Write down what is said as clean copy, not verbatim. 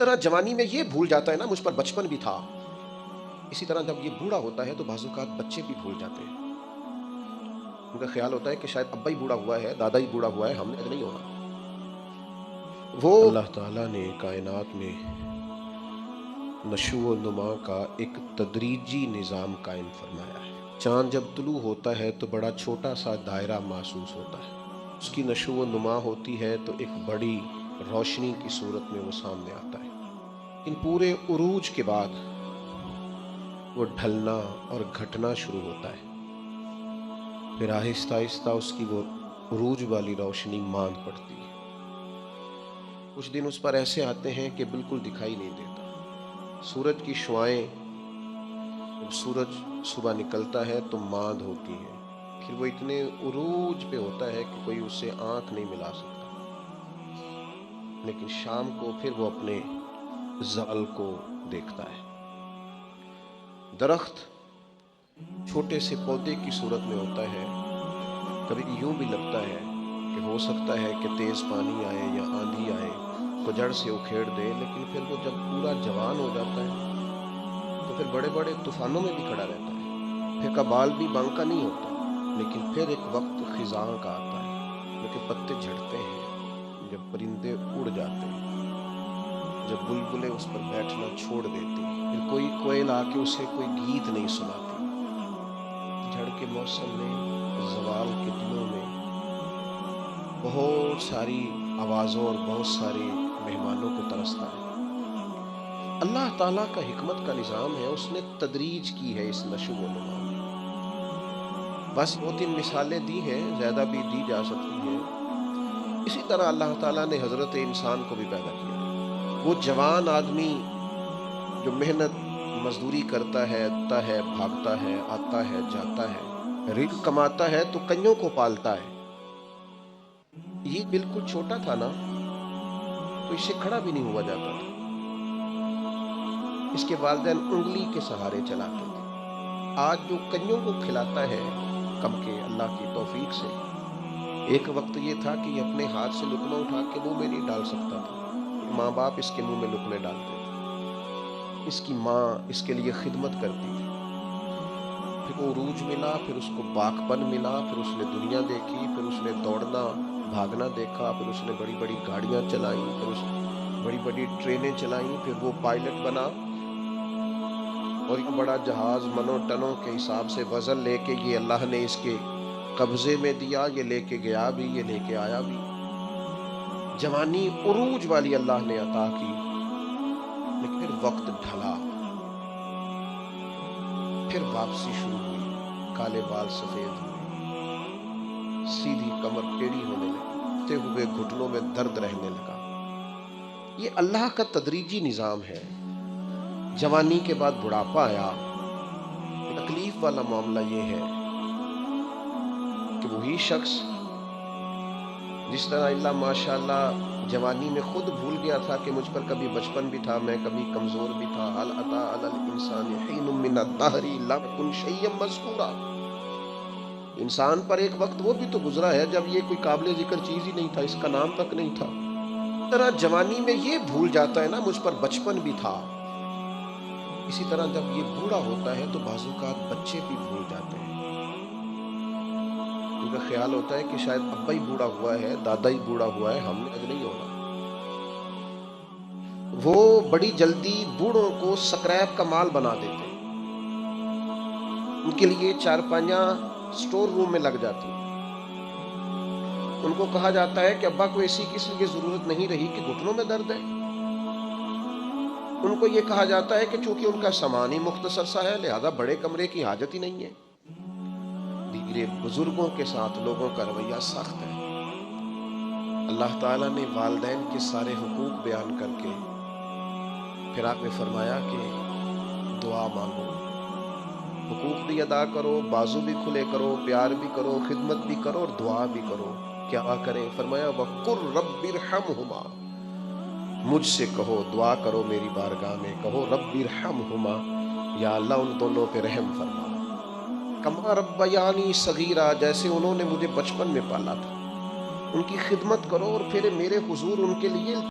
तरह जवानी में ये भूल जाता है ना मुझ पर बचपन भी था, इसी तरह जब ये बूढ़ा होता है तो बाज़-औक़ात बच्चे भी भूल जाते हैं। उनका ख़्याल होता है कि शायद अब्बा ही बूढ़ा हुआ है, दादा ही बूढ़ा हुआ है, हमने नहीं होना। वो अल्लाह ताला ने कायनात में नशो व नुमा का एक तदरीजी निज़ाम कायम फरमाया है। चाँद जब तुलू होता है तो बड़ा छोटा सा दायरा महसूस होता है। उसकी नशो व नुमा होती है तो एक बड़ी रोशनी की सूरत में वो सामने आता है। इन पूरे उरूज के बाद वो ढलना और घटना शुरू होता है। फिर आहिस्ता आहिस्ता उसकी वो उरूज वाली रोशनी मांद पड़ती है। कुछ दिन उस पर ऐसे आते हैं कि बिल्कुल दिखाई नहीं देता। सूरज की शुआएं, जब सूरज सुबह निकलता है तो मांद होती हैं। फिर वो इतने उरूज पे होता है कि कोई उससे आंख नहीं मिला सकता। लेकिन शाम को फिर वो अपने ज़वाल को देखता है। दरख्त छोटे से पौधे की सूरत में होता है। कभी यूं भी लगता है कि हो सकता है कि तेज पानी आए या आंधी आए तो जड़ से उखेड़ दे, लेकिन फिर वो जब पूरा जवान हो जाता है तो फिर बड़े बड़े तूफानों में भी खड़ा रहता है। फिर कबाल भी बांका नहीं होता, लेकिन फिर एक वक्त खिज़ां का आता है, क्योंकि पत्ते झड़ते हैं, जब परिंदे उड़ जाते हैं, जब बुलबुलें उस पर बैठना छोड़ देती हैं, फिर कोई कोयल आके उसे कोई गीत नहीं सुनाती। झड़ के मौसम में, ज़वाल के दिनों में बहुत सारी आवाज़ों और बहुत सारे मेहमानों को तरसता है। अल्लाह ताला का हिकमत का निज़ाम है, उसने तदरीज की है इस नशो व नुमा में। बस 2-3 मिसालें दी हैं, ज़्यादा भी दी जा सकती हैं। इसी तरह अल्लाह ताला ने हज़रत इंसान को भी पैदा किया है। वो जवान आदमी जो मेहनत मजदूरी करता है, भागता है, आता है, जाता है, रिज़्क़ कमाता है तो कईयों को पालता है। ये बिल्कुल छोटा था ना, तो इससे खड़ा भी नहीं हुआ जाता था। इसके वालिदैन उंगली के सहारे चलाते थे। आज जो कईयों को खिलाता है कम के अल्लाह की तौफीक से, एक वक्त ये था कि ये अपने हाथ से लुक़मा उठा के मुंह में नहीं डाल सकता था। माँ बाप इसके मुंह में लुक़मे डालते थे। इसकी माँ इसके लिए खिदमत करती थी। फिर वो उरूज मिला, फिर उसको बाकपन मिला, फिर उसने दुनिया देखी, फिर उसने दौड़ना भागना देखा, फिर उसने बड़ी बड़ी गाड़ियां चलाई, फिर उसने बड़ी बड़ी ट्रेनें चलाई, फिर वो पायलट बना और एक बड़ा जहाज मनो टनों के हिसाब से वजन लेके ये अल्लाह ने इसके कब्जे में दिया। ये लेके गया भी, ये लेके आया भी। जवानी उरूज वाली अल्लाह ने अता की, लेकिन फिर वक्त ढला, फिर वापसी शुरू हुई। काले बाल सफेद हुए, सीधी कमर टेढ़ी होने लगी, ते हुए घुटनों में दर्द रहने लगा। ये अल्लाह का तदरीजी निज़ाम है। जवानी के बाद बुढ़ापा आया। तकलीफ वाला मामला ये है कि वही शख्स जिस तरह अल्लाह माशाअल्लाह जवानी में खुद भूल गया था कि मुझ पर कभी बचपन भी था, मैं कभी कमजोर भी था। हल अता अलल इंसान हीनुम मिनद दहरी लम यकुन शैय्यन मज़कूरा। इंसान पर एक वक्त वो भी तो गुजरा है जब ये कोई काबिल जिक्र चीज ही नहीं था, इसका नाम तक नहीं था। तरह जवानी में ये भूल जाता है ना मुझ पर बचपन भी था, इसी तरह जब ये बूढ़ा होता है तो बाज़-औक़ात बच्चे भी भूल जाते हैं। उनका ख्याल होता है कि शायद अब्बा ही बूढ़ा हुआ है, दादा ही बूढ़ा हुआ है, हमने आज नहीं होना। वो बड़ी जल्दी बूढ़ों को स्क्रैप का माल बना देते हैं। उनके लिए चारपाइयां स्टोर रूम में लग जाती हैं। उनको कहा जाता है कि अब्बा को ऐसी किसी की जरूरत नहीं रही कि घुटनों में दर्द है। उनको ये कहा जाता है कि चूंकि उनका सामान ही मुख्तसर सा है, लिहाजा बड़े कमरे की हाजत ही नहीं है। धीरे बुजुर्गों के साथ लोगों का रवैया सख्त है। अल्लाह ताला ने वालिदैन के सारे हुकूक बयान करके फिर आपने फरमाया कि दुआ मांगो, हुकूक भी अदा करो, बाजू भी खुले करो, प्यार भी करो, खिदमत भी करो और दुआ भी करो। क्या करें? फरमाया वक़ुर रब्बिरहमहुमा, मुझसे कहो, दुआ करो मेरी बारगाह में, कहो रब्बिरहमहुमा, या अल्लाह उन दोनों पे रहम फरमा। कमा रब्बयानी सगीरा, जैसे उन्होंने मुझे बचपन में पाला था। उनकी खिदमत करो और फिर मेरे हुजूर उनके लिए